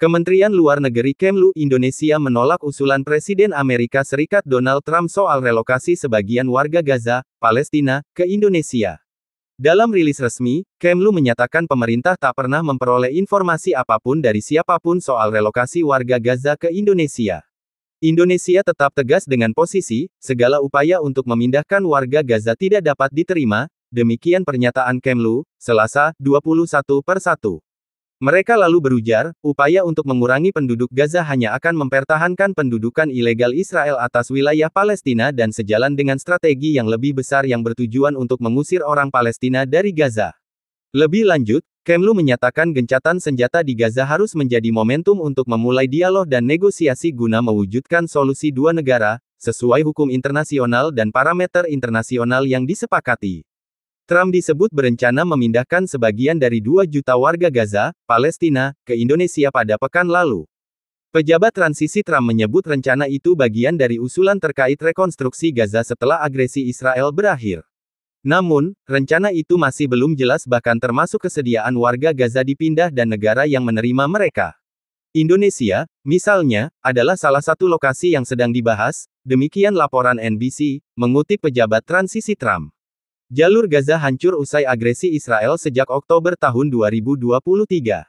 Kementerian Luar Negeri Kemlu Indonesia menolak usulan Presiden Amerika Serikat Donald Trump soal relokasi sebagian warga Gaza, Palestina, ke Indonesia. Dalam rilis resmi, Kemlu menyatakan pemerintah tak pernah memperoleh informasi apapun dari siapapun soal relokasi warga Gaza ke Indonesia. Indonesia tetap tegas dengan posisi, segala upaya untuk memindahkan warga Gaza tidak dapat diterima, demikian pernyataan Kemlu, Selasa, 21/1. Mereka lalu berujar, upaya untuk mengurangi penduduk Gaza hanya akan mempertahankan pendudukan ilegal Israel atas wilayah Palestina dan sejalan dengan strategi yang lebih besar yang bertujuan untuk mengusir orang Palestina dari Gaza. Lebih lanjut, Kemlu menyatakan gencatan senjata di Gaza harus menjadi momentum untuk memulai dialog dan negosiasi guna mewujudkan solusi dua negara, sesuai hukum internasional dan parameter internasional yang disepakati. Trump disebut berencana memindahkan sebagian dari 2 juta warga Gaza, Palestina, ke Indonesia pada pekan lalu. Pejabat transisi Trump menyebut rencana itu bagian dari usulan terkait rekonstruksi Gaza setelah agresi Israel berakhir. Namun, rencana itu masih belum jelas bahkan termasuk kesediaan warga Gaza dipindah dan negara yang menerima mereka. Indonesia, misalnya, adalah salah satu lokasi yang sedang dibahas, demikian laporan NBC, mengutip pejabat transisi Trump. Jalur Gaza hancur usai agresi Israel sejak Oktober tahun 2023.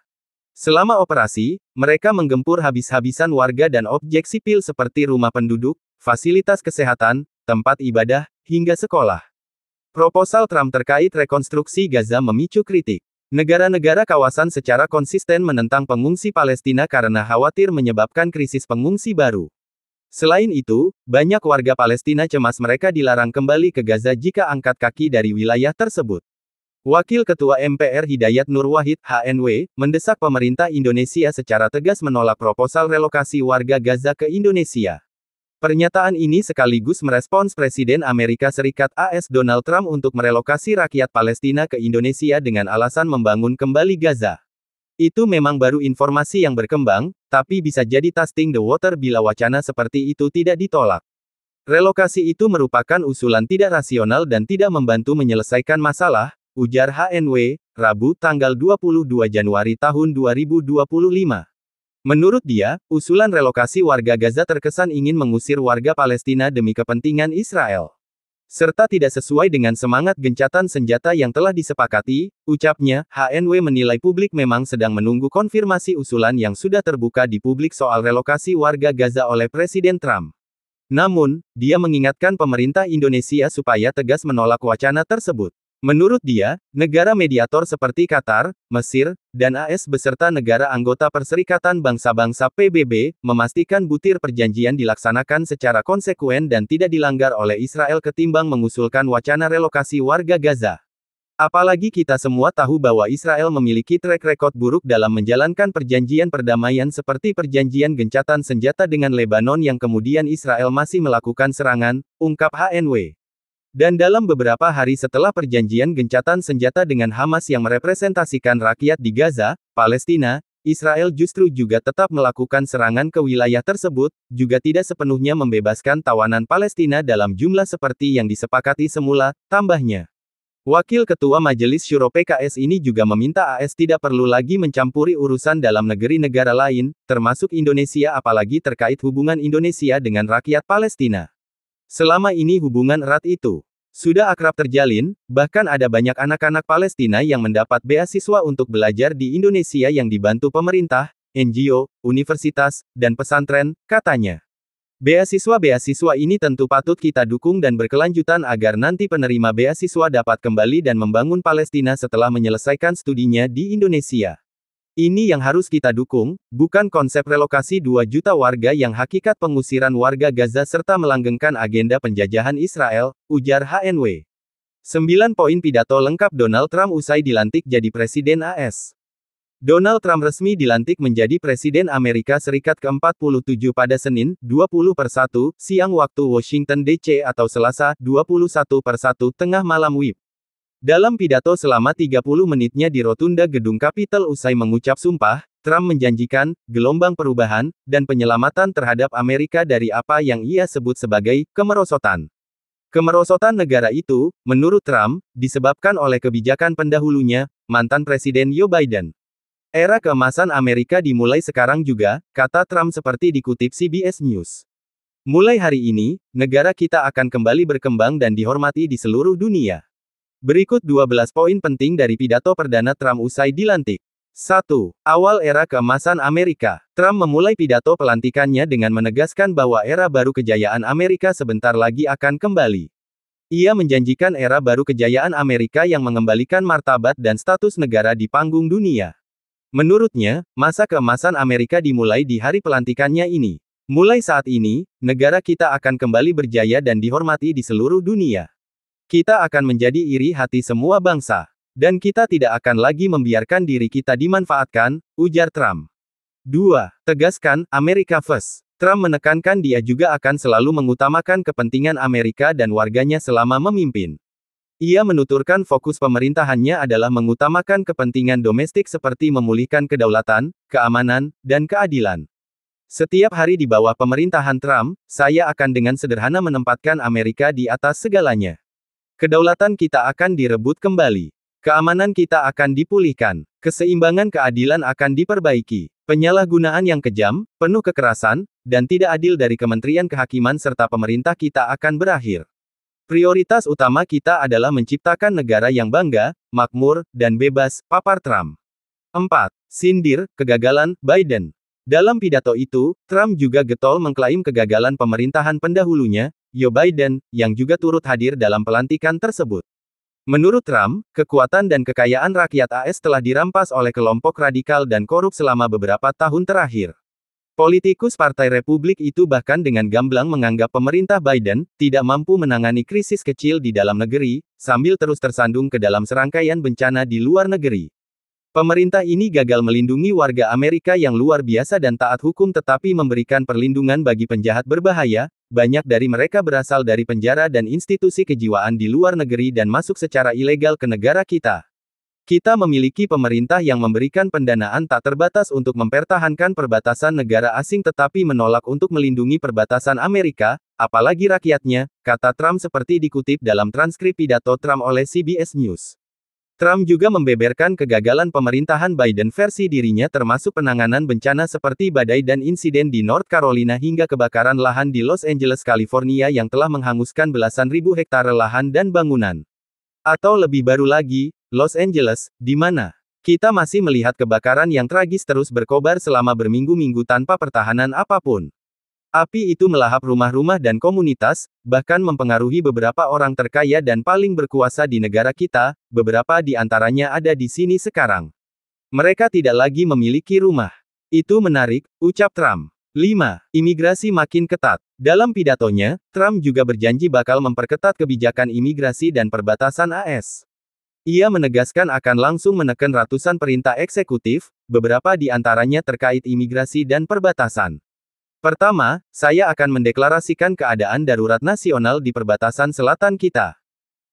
Selama operasi, mereka menggempur habis-habisan warga dan objek sipil seperti rumah penduduk, fasilitas kesehatan, tempat ibadah, hingga sekolah. Proposal Trump terkait rekonstruksi Gaza memicu kritik. Negara-negara kawasan secara konsisten menentang pengungsi Palestina karena khawatir menyebabkan krisis pengungsi baru. Selain itu, banyak warga Palestina cemas mereka dilarang kembali ke Gaza jika angkat kaki dari wilayah tersebut. Wakil Ketua MPR Hidayat Nur Wahid, HNW, mendesak pemerintah Indonesia secara tegas menolak proposal relokasi warga Gaza ke Indonesia. Pernyataan ini sekaligus merespons Presiden Amerika Serikat AS Donald Trump untuk merelokasi rakyat Palestina ke Indonesia dengan alasan membangun kembali Gaza. Itu memang baru informasi yang berkembang, tapi bisa jadi testing the water bila wacana seperti itu tidak ditolak. Relokasi itu merupakan usulan tidak rasional dan tidak membantu menyelesaikan masalah, ujar HNW, Rabu tanggal 22 Januari tahun 2025. Menurut dia, usulan relokasi warga Gaza terkesan ingin mengusir warga Palestina demi kepentingan Israel. Serta tidak sesuai dengan semangat gencatan senjata yang telah disepakati, ucapnya, HNW menilai publik memang sedang menunggu konfirmasi usulan yang sudah terbuka di publik soal relokasi warga Gaza oleh Presiden Trump. Namun, dia mengingatkan pemerintah Indonesia supaya tegas menolak wacana tersebut. Menurut dia, negara mediator seperti Qatar, Mesir, dan AS beserta negara anggota Perserikatan Bangsa-Bangsa PBB, memastikan butir perjanjian dilaksanakan secara konsekuen dan tidak dilanggar oleh Israel ketimbang mengusulkan wacana relokasi warga Gaza. Apalagi kita semua tahu bahwa Israel memiliki track record buruk dalam menjalankan perjanjian perdamaian seperti perjanjian gencatan senjata dengan Lebanon yang kemudian Israel masih melakukan serangan, ungkap HNW. Dan dalam beberapa hari setelah perjanjian gencatan senjata dengan Hamas yang merepresentasikan rakyat di Gaza, Palestina, Israel justru juga tetap melakukan serangan ke wilayah tersebut, juga tidak sepenuhnya membebaskan tawanan Palestina dalam jumlah seperti yang disepakati semula, tambahnya. Wakil Ketua Majelis Syuro PKS ini juga meminta AS tidak perlu lagi mencampuri urusan dalam negeri negara lain, termasuk Indonesia apalagi terkait hubungan Indonesia dengan rakyat Palestina. Selama ini hubungan erat itu sudah akrab terjalin, bahkan ada banyak anak-anak Palestina yang mendapat beasiswa untuk belajar di Indonesia yang dibantu pemerintah, NGO, universitas, dan pesantren, katanya. Beasiswa-beasiswa ini tentu patut kita dukung dan berkelanjutan agar nanti penerima beasiswa dapat kembali dan membangun Palestina setelah menyelesaikan studinya di Indonesia. Ini yang harus kita dukung, bukan konsep relokasi 2 juta warga yang hakikat pengusiran warga Gaza serta melanggengkan agenda penjajahan Israel, ujar HNW. 9 poin pidato lengkap Donald Trump usai dilantik jadi Presiden AS. Donald Trump resmi dilantik menjadi Presiden Amerika Serikat ke-47 pada Senin, 20/1, siang waktu Washington DC atau Selasa, 21/1 tengah malam WIB. Dalam pidato selama 30 menitnya di rotunda gedung Capitol usai mengucap sumpah, Trump menjanjikan gelombang perubahan dan penyelamatan terhadap Amerika dari apa yang ia sebut sebagai kemerosotan. Kemerosotan negara itu, menurut Trump, disebabkan oleh kebijakan pendahulunya, mantan Presiden Joe Biden. Era keemasan Amerika dimulai sekarang juga, kata Trump seperti dikutip CBS News. Mulai hari ini, negara kita akan kembali berkembang dan dihormati di seluruh dunia. Berikut 12 poin penting dari pidato Perdana Trump usai dilantik. 1. Awal era keemasan Amerika. Trump memulai pidato pelantikannya dengan menegaskan bahwa era baru kejayaan Amerika sebentar lagi akan kembali. Ia menjanjikan era baru kejayaan Amerika yang mengembalikan martabat dan status negara di panggung dunia. Menurutnya, masa keemasan Amerika dimulai di hari pelantikannya ini. Mulai saat ini, negara kita akan kembali berjaya dan dihormati di seluruh dunia. Kita akan menjadi iri hati semua bangsa. Dan kita tidak akan lagi membiarkan diri kita dimanfaatkan, ujar Trump. 2. Tegaskan, America First. Trump menekankan dia juga akan selalu mengutamakan kepentingan Amerika dan warganya selama memimpin. Ia menuturkan fokus pemerintahannya adalah mengutamakan kepentingan domestik seperti memulihkan kedaulatan, keamanan, dan keadilan. Setiap hari di bawah pemerintahan Trump, saya akan dengan sederhana menempatkan Amerika di atas segalanya. Kedaulatan kita akan direbut kembali. Keamanan kita akan dipulihkan. Keseimbangan keadilan akan diperbaiki. Penyalahgunaan yang kejam, penuh kekerasan, dan tidak adil dari Kementerian Kehakiman serta pemerintah kita akan berakhir. Prioritas utama kita adalah menciptakan negara yang bangga, makmur, dan bebas, papar Trump. 4. Sindir, kegagalan, Biden. Dalam pidato itu, Trump juga getol mengklaim kegagalan pemerintahan pendahulunya, Joe Biden, yang juga turut hadir dalam pelantikan tersebut. Menurut Trump, kekuatan dan kekayaan rakyat AS telah dirampas oleh kelompok radikal dan korup selama beberapa tahun terakhir. Politikus Partai Republik itu bahkan dengan gamblang menganggap pemerintah Biden tidak mampu menangani krisis kecil di dalam negeri, sambil terus tersandung ke dalam serangkaian bencana di luar negeri. Pemerintah ini gagal melindungi warga Amerika yang luar biasa dan taat hukum tetapi memberikan perlindungan bagi penjahat berbahaya, banyak dari mereka berasal dari penjara dan institusi kejiwaan di luar negeri dan masuk secara ilegal ke negara kita. Kita memiliki pemerintah yang memberikan pendanaan tak terbatas untuk mempertahankan perbatasan negara asing tetapi menolak untuk melindungi perbatasan Amerika, apalagi rakyatnya, kata Trump seperti dikutip dalam transkrip pidato Trump oleh CBS News. Trump juga membeberkan kegagalan pemerintahan Biden versi dirinya termasuk penanganan bencana seperti badai dan insiden di North Carolina hingga kebakaran lahan di Los Angeles, California yang telah menghanguskan belasan ribu hektare lahan dan bangunan. Atau lebih baru lagi, Los Angeles, di mana kita masih melihat kebakaran yang tragis terus berkobar selama berminggu-minggu tanpa pertahanan apapun. Api itu melahap rumah-rumah dan komunitas, bahkan mempengaruhi beberapa orang terkaya dan paling berkuasa di negara kita, beberapa di antaranya ada di sini sekarang. Mereka tidak lagi memiliki rumah. Itu menarik, ucap Trump. 5. Imigrasi makin ketat. Dalam pidatonya, Trump juga berjanji bakal memperketat kebijakan imigrasi dan perbatasan AS. Ia menegaskan akan langsung menekan ratusan perintah eksekutif, beberapa di antaranya terkait imigrasi dan perbatasan. Pertama, saya akan mendeklarasikan keadaan darurat nasional di perbatasan selatan kita.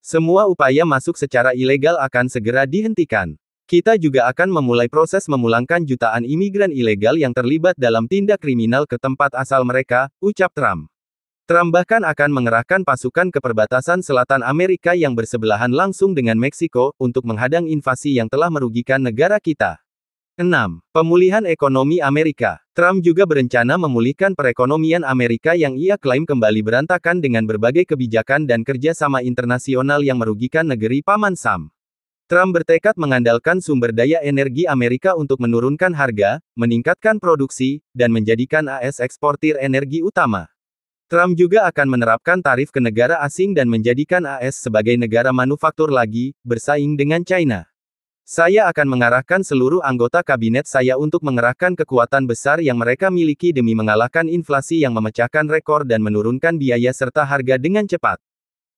Semua upaya masuk secara ilegal akan segera dihentikan. Kita juga akan memulai proses memulangkan jutaan imigran ilegal yang terlibat dalam tindak kriminal ke tempat asal mereka, ucap Trump. Trump bahkan akan mengerahkan pasukan ke perbatasan selatan Amerika yang bersebelahan langsung dengan Meksiko, untuk menghadang invasi yang telah merugikan negara kita. 6. Pemulihan ekonomi Amerika. Trump juga berencana memulihkan perekonomian Amerika yang ia klaim kembali berantakan dengan berbagai kebijakan dan kerjasama internasional yang merugikan negeri Paman Sam. Trump bertekad mengandalkan sumber daya energi Amerika untuk menurunkan harga, meningkatkan produksi, dan menjadikan AS eksportir energi utama. Trump juga akan menerapkan tarif ke negara asing dan menjadikan AS sebagai negara manufaktur lagi, bersaing dengan China. Saya akan mengarahkan seluruh anggota kabinet saya untuk mengerahkan kekuatan besar yang mereka miliki demi mengalahkan inflasi yang memecahkan rekor dan menurunkan biaya serta harga dengan cepat.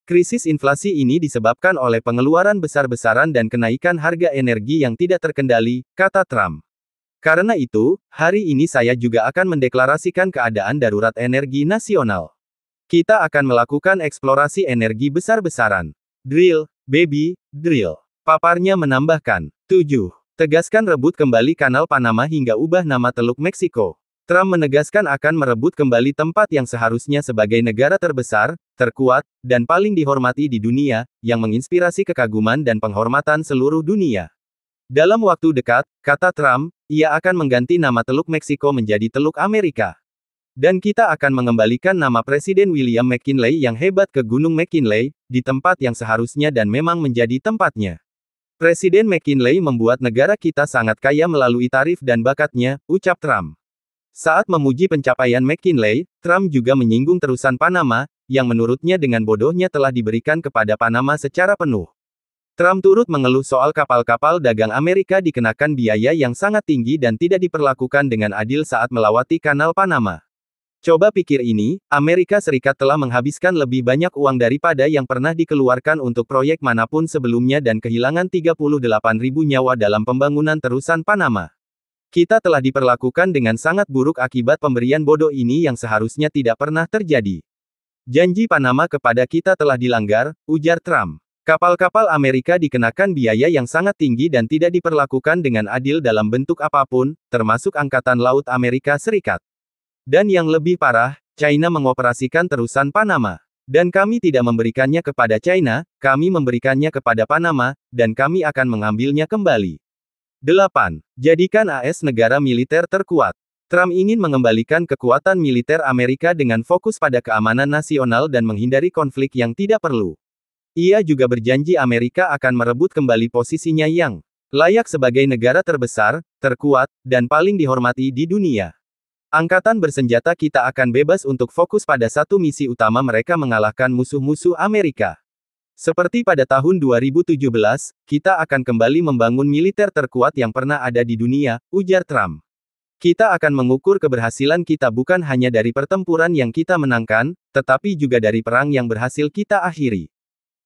Krisis inflasi ini disebabkan oleh pengeluaran besar-besaran dan kenaikan harga energi yang tidak terkendali, kata Trump. Karena itu, hari ini saya juga akan mendeklarasikan keadaan darurat energi nasional. Kita akan melakukan eksplorasi energi besar-besaran. Drill, baby, drill. Paparnya menambahkan. 7. Tegaskan rebut kembali Kanal Panama hingga ubah nama Teluk Meksiko. Trump menegaskan akan merebut kembali tempat yang seharusnya sebagai negara terbesar, terkuat, dan paling dihormati di dunia, yang menginspirasi kekaguman dan penghormatan seluruh dunia. Dalam waktu dekat, kata Trump, ia akan mengganti nama Teluk Meksiko menjadi Teluk Amerika. Dan kita akan mengembalikan nama Presiden William McKinley yang hebat ke Gunung McKinley, di tempat yang seharusnya dan memang menjadi tempatnya. Presiden McKinley membuat negara kita sangat kaya melalui tarif dan bakatnya, ucap Trump. Saat memuji pencapaian McKinley, Trump juga menyinggung terusan Panama, yang menurutnya dengan bodohnya telah diberikan kepada Panama secara penuh. Trump turut mengeluh soal kapal-kapal dagang Amerika dikenakan biaya yang sangat tinggi dan tidak diperlakukan dengan adil saat melewati Kanal Panama. Coba pikir ini, Amerika Serikat telah menghabiskan lebih banyak uang daripada yang pernah dikeluarkan untuk proyek manapun sebelumnya dan kehilangan 38.000 nyawa dalam pembangunan terusan Panama. Kita telah diperlakukan dengan sangat buruk akibat pemberian bodoh ini yang seharusnya tidak pernah terjadi. Janji Panama kepada kita telah dilanggar, ujar Trump. Kapal-kapal Amerika dikenakan biaya yang sangat tinggi dan tidak diperlakukan dengan adil dalam bentuk apapun, termasuk Angkatan Laut Amerika Serikat. Dan yang lebih parah, China mengoperasikan terusan Panama. Dan kami tidak memberikannya kepada China, kami memberikannya kepada Panama, dan kami akan mengambilnya kembali. 8. Jadikan AS negara militer terkuat. Trump ingin mengembalikan kekuatan militer Amerika dengan fokus pada keamanan nasional dan menghindari konflik yang tidak perlu. Ia juga berjanji Amerika akan merebut kembali posisinya yang layak sebagai negara terbesar, terkuat, dan paling dihormati di dunia. Angkatan bersenjata kita akan bebas untuk fokus pada satu misi utama, mereka mengalahkan musuh-musuh Amerika. Seperti pada tahun 2017, kita akan kembali membangun militer terkuat yang pernah ada di dunia, ujar Trump. Kita akan mengukur keberhasilan kita bukan hanya dari pertempuran yang kita menangkan, tetapi juga dari perang yang berhasil kita akhiri.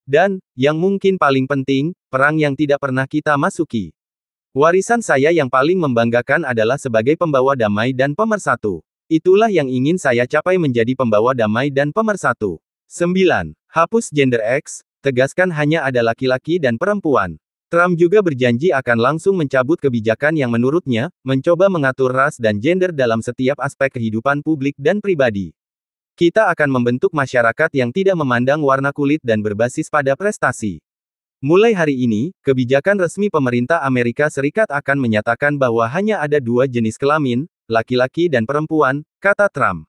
Dan, yang mungkin paling penting, perang yang tidak pernah kita masuki. Warisan saya yang paling membanggakan adalah sebagai pembawa damai dan pemersatu. Itulah yang ingin saya capai, menjadi pembawa damai dan pemersatu. 9. Hapus gender X, tegaskan hanya ada laki-laki dan perempuan. Trump juga berjanji akan langsung mencabut kebijakan yang menurutnya, mencoba mengatur ras dan gender dalam setiap aspek kehidupan publik dan pribadi. Kita akan membentuk masyarakat yang tidak memandang warna kulit dan berbasis pada prestasi. Mulai hari ini, kebijakan resmi pemerintah Amerika Serikat akan menyatakan bahwa hanya ada dua jenis kelamin, laki-laki dan perempuan, kata Trump.